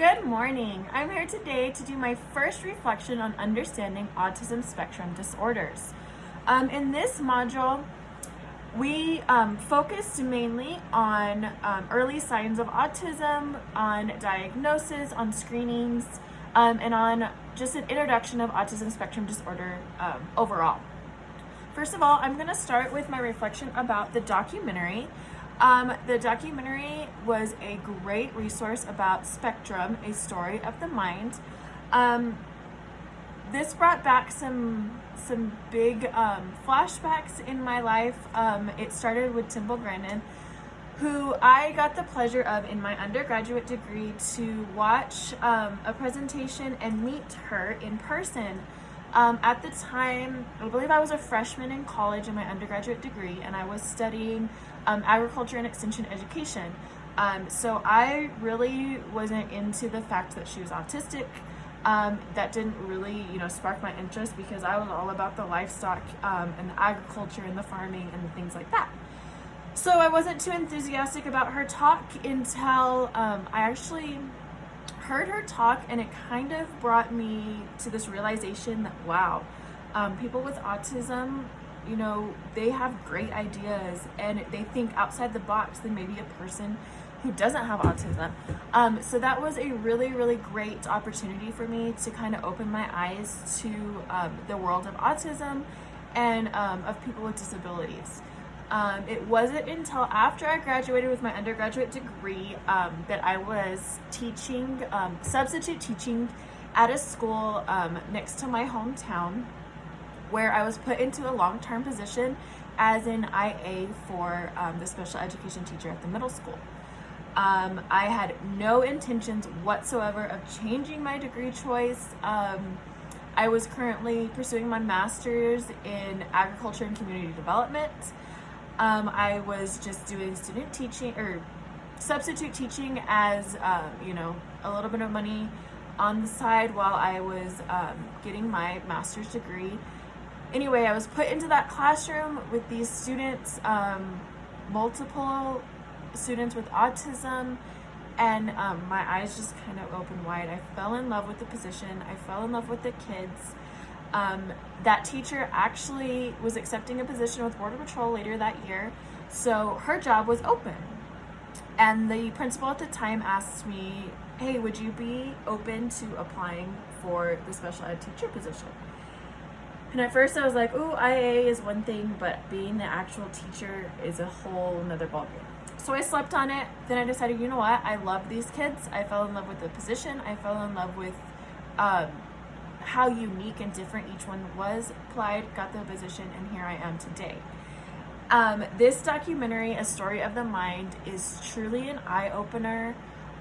Good morning. I'm here today to do my first reflection on understanding autism spectrum disorders. In this module, we focused mainly on early signs of autism, on diagnosis, on screenings, and on just an introduction of autism spectrum disorder overall. First of all, I'm going to start with my reflection about the documentary. The documentary was a great resource about Spectrum, a story of the mind. This brought back some big flashbacks in my life. It started with Temple Grandin, who I got the pleasure of in my undergraduate degree to watch a presentation and meet her in person. At the time, I believe I was a freshman in college in my undergraduate degree, and I was studying agriculture and extension education. So I really wasn't into the fact that she was autistic. That didn't really, spark my interest because I was all about the livestock and the agriculture and the farming and things like that. So I wasn't too enthusiastic about her talk until I actually heard her talk, and it kind of brought me to this realization that, wow, people with autism, they have great ideas and they think outside the box than maybe a person who doesn't have autism. So that was a really, really great opportunity for me to kind of open my eyes to the world of autism and of people with disabilities. It wasn't until after I graduated with my undergraduate degree that I was teaching, substitute teaching at a school next to my hometown, where I was put into a long-term position as an IA for the special education teacher at the middle school. I had no intentions whatsoever of changing my degree choice. I was currently pursuing my master's in agriculture and community development. I was just doing student teaching or substitute teaching as, a little bit of money on the side while I was getting my master's degree. Anyway, I was put into that classroom with these students, multiple students with autism, and my eyes just kind of opened wide. I fell in love with the position. I fell in love with the kids. That teacher actually was accepting a position with Border Patrol later that year, so her job was open. And the principal at the time asked me, hey, would you be open to applying for the special ed teacher position? And at first I was like, ooh, IA is one thing, but being the actual teacher is a whole nother ballgame. So I slept on it. Then I decided, you know what? I love these kids. I fell in love with the position. I fell in love with how unique and different each one was. Applied, got the position, and here I am today. This documentary, A Story of the Mind, is truly an eye-opener.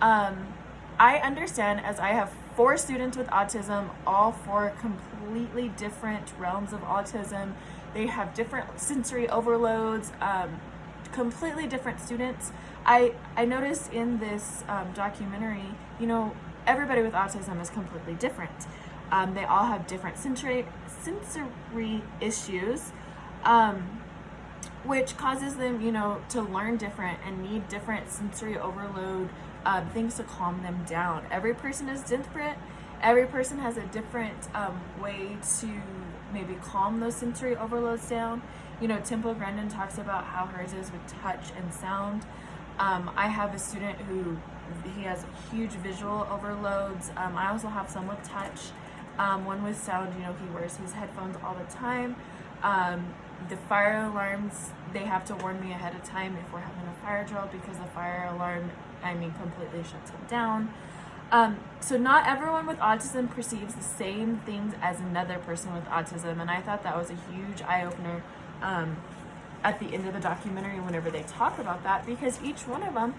I understand, as I have 4 students with autism, all 4 completely different realms of autism. They have different sensory overloads, completely different students. I noticed in this documentary, everybody with autism is completely different. They all have different sensory issues, which causes them, to learn different and need different sensory overload things to calm them down. Every person is different. Every person has a different way to maybe calm those sensory overloads down. Temple Grandin talks about how hers is with touch and sound. I have a student who he has huge visual overloads. I also have some with touch. One with sound, he wears his headphones all the time. The fire alarms, they have to warn me ahead of time if we're having a fire drill, because the fire alarm, completely shuts him down. So not everyone with autism perceives the same things as another person with autism, and I thought that was a huge eye-opener at the end of the documentary whenever they talk about that, because each one of them,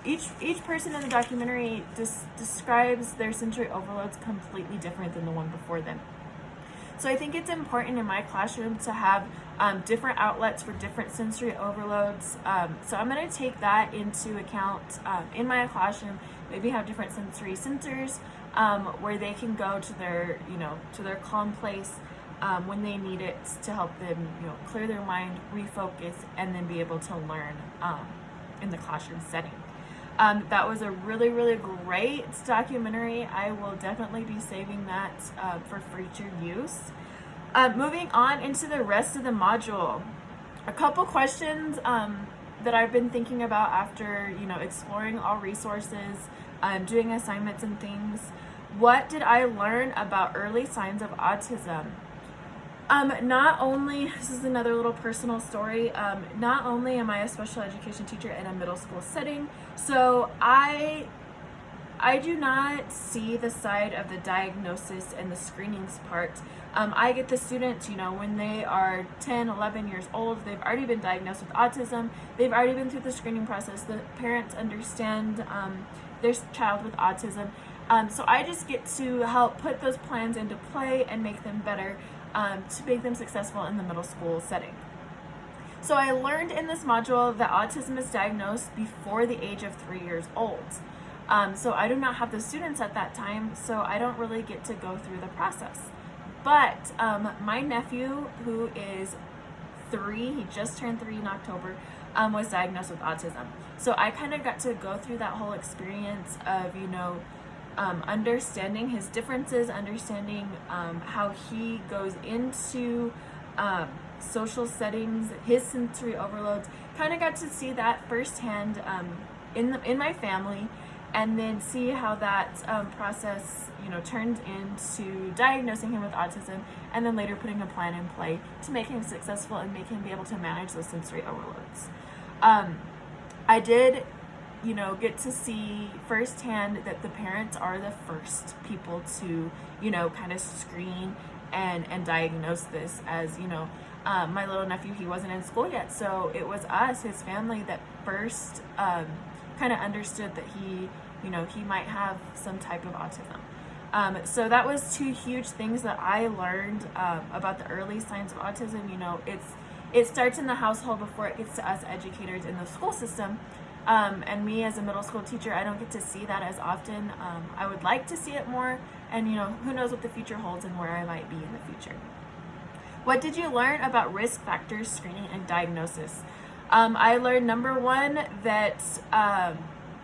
each person in the documentary describes their sensory overloads completely different than the one before them. So I think it's important in my classroom to have different outlets for different sensory overloads. So I'm going to take that into account in my classroom. Maybe have different sensory centers where they can go to their, to their calm place when they need it to help them, clear their mind, refocus, and then be able to learn in the classroom setting. That was a really, really great documentary. I will definitely be saving that for future use. Moving on into the rest of the module, a couple questions that I've been thinking about after, exploring all resources, doing assignments and things. What did I learn about early signs of autism? Not only, this is another little personal story, not only am I a special education teacher in a middle school setting, so I do not see the side of the diagnosis and the screenings part. I get the students, when they are 10, 11 years old, they've already been diagnosed with autism, they've already been through the screening process, the parents understand their child with autism, so I just get to help put those plans into play and make them better, to make them successful in the middle school setting. So I learned in this module that autism is diagnosed before the age of 3 years old. So I do not have the students at that time, so I don't really get to go through the process. But my nephew, who is 3, he just turned 3 in October, was diagnosed with autism. So I kind of got to go through that whole experience of, understanding his differences, understanding how he goes into social settings, his sensory overloads. Kind of got to see that firsthand in my family, and then see how that process, turned into diagnosing him with autism, and then later putting a plan in play to make him successful and make him be able to manage those sensory overloads. I did, get to see firsthand that the parents are the first people to, kind of screen and diagnose this, as, my little nephew, he wasn't in school yet, so it was us, his family, that first kind of understood that he might have some type of autism. So that was 2 huge things that I learned about the early signs of autism. It starts in the household before it gets to us educators in the school system. And me as a middle school teacher, I don't get to see that as often. I would like to see it more, and who knows what the future holds and where I might be in the future. What did you learn about risk factors, screening, and diagnosis? I learned, number 1, that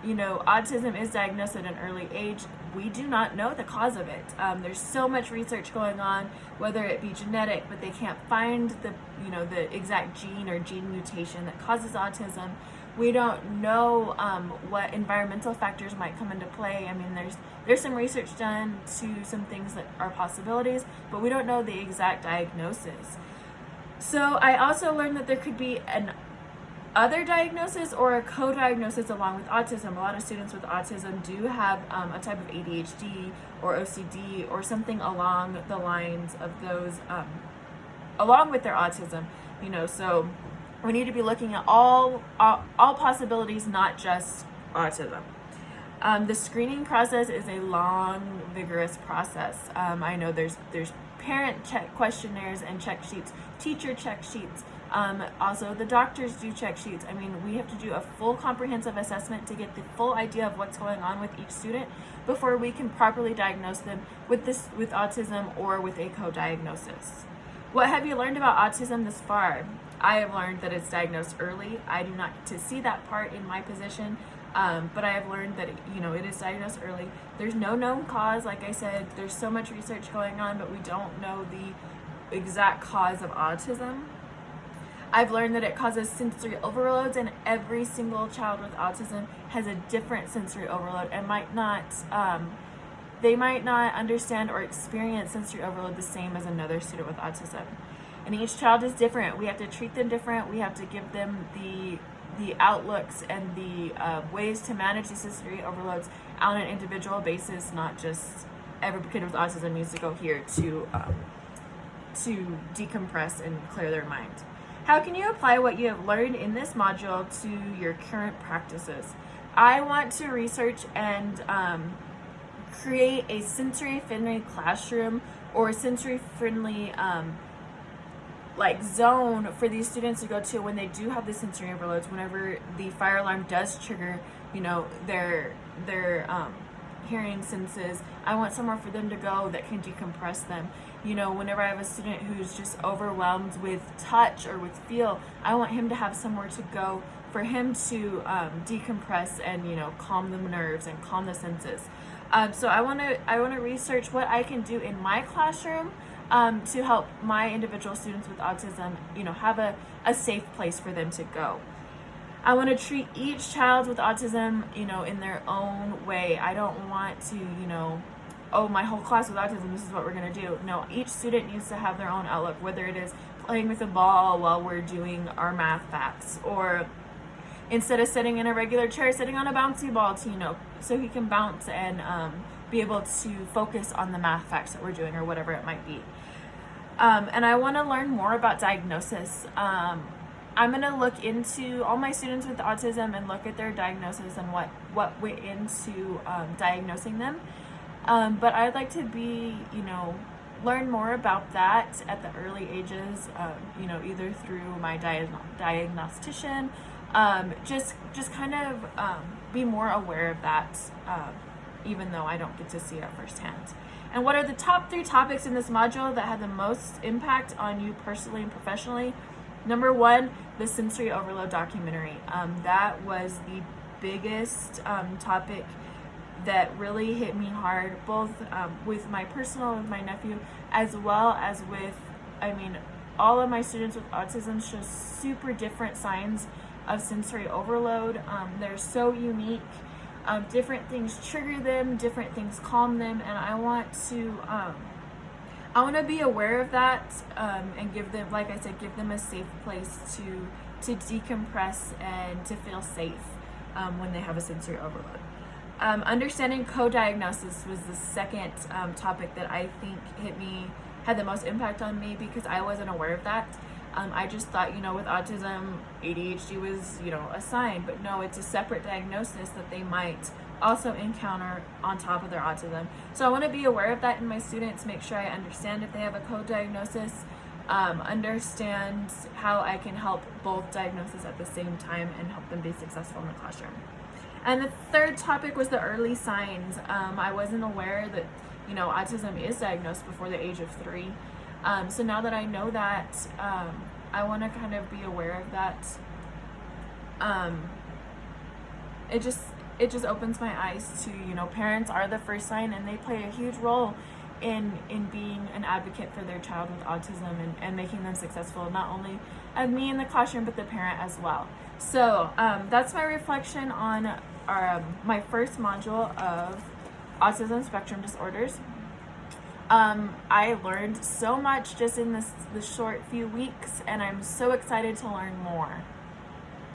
autism is diagnosed at an early age. We do not know the cause of it. There's so much research going on, whether it be genetic, but they can't find the exact gene or gene mutation that causes autism. We don't know what environmental factors might come into play. I mean, there's some research done to some things that are possibilities, but we don't know the exact diagnosis. So I also learned that there could be an other diagnosis or a co-diagnosis along with autism. A lot of students with autism do have a type of ADHD or OCD or something along the lines of those, along with their autism, so we need to be looking at all possibilities, not just autism. The screening process is a long, vigorous process. I know there's parent check questionnaires and check sheets, teacher check sheets. Also, the doctors do check sheets. I mean, we have to do a full comprehensive assessment to get the full idea of what's going on with each student before we can properly diagnose them with autism or with a co-diagnosis. What have you learned about autism this far? I have learned that it's diagnosed early. I do not get to see that part in my position, but I have learned that it is diagnosed early. There's no known cause. Like I said, there's so much research going on, but we don't know the exact cause of autism. I've learned that it causes sensory overloads, and every single child with autism has a different sensory overload and they might not understand or experience sensory overload the same as another student with autism. And each child is different. We have to treat them different. We have to give them the outlooks and the ways to manage these sensory overloads on an individual basis, not just every kid with autism needs to go here to decompress and clear their mind. How can you apply what you have learned in this module to your current practices? I want to research and create a sensory-friendly classroom or sensory-friendly zone for these students to go to when they do have the sensory overloads. Whenever the fire alarm does trigger, their hearing senses, I want somewhere for them to go that can decompress them. Whenever I have a student who's just overwhelmed with touch or with feel, I want him to have somewhere to go for him to decompress and, you know, calm the nerves and calm the senses. So I want to research what I can do in my classroom to help my individual students with autism, you know, have a safe place for them to go. I want to treat each child with autism, you know, in their own way. I don't want to, you know, oh, my whole class with autism, this is what we're going to do. No, each student needs to have their own outlook, whether it is playing with a ball while we're doing our math facts, or instead of sitting in a regular chair, sitting on a bouncy ball to, you know, so he can bounce and be able to focus on the math facts that we're doing, or whatever it might be. And I want to learn more about diagnosis. I'm going to look into all my students with autism and look at their diagnosis and what went into diagnosing them. But I'd like to be, you know, learn more about that at the early ages, you know, either through my diagnostician, just kind of be more aware of that, even though I don't get to see it firsthand. And what are the top 3 topics in this module that had the most impact on you personally and professionally? Number 1, the sensory overload documentary. That was the biggest topic that really hit me hard, both with my personal, with my nephew, as well as with, I mean, all of my students with autism show super different signs of sensory overload. They're so unique. Different things trigger them, different things calm them, and I want to be aware of that, and give them, like I said, give them a safe place to decompress and to feel safe when they have a sensory overload. Understanding co-diagnosis was the second topic that I think had the most impact on me, because I wasn't aware of that. I just thought, you know, with autism, ADHD was, you know, a sign, but no, it's a separate diagnosis that they might also encounter on top of their autism. So I want to be aware of that in my students, make sure I understand if they have a co-diagnosis, understand how I can help both diagnoses at the same time and help them be successful in the classroom. And the third topic was the early signs. I wasn't aware that, you know, autism is diagnosed before the age of 3. So now that I know that, I want to kind of be aware of that. It just opens my eyes to, you know, parents are the first sign, and they play a huge role in being an advocate for their child with autism and making them successful, not only as me in the classroom, but the parent as well. So that's my reflection on my first module of autism spectrum disorders. I learned so much just in this short few weeks, and I'm so excited to learn more.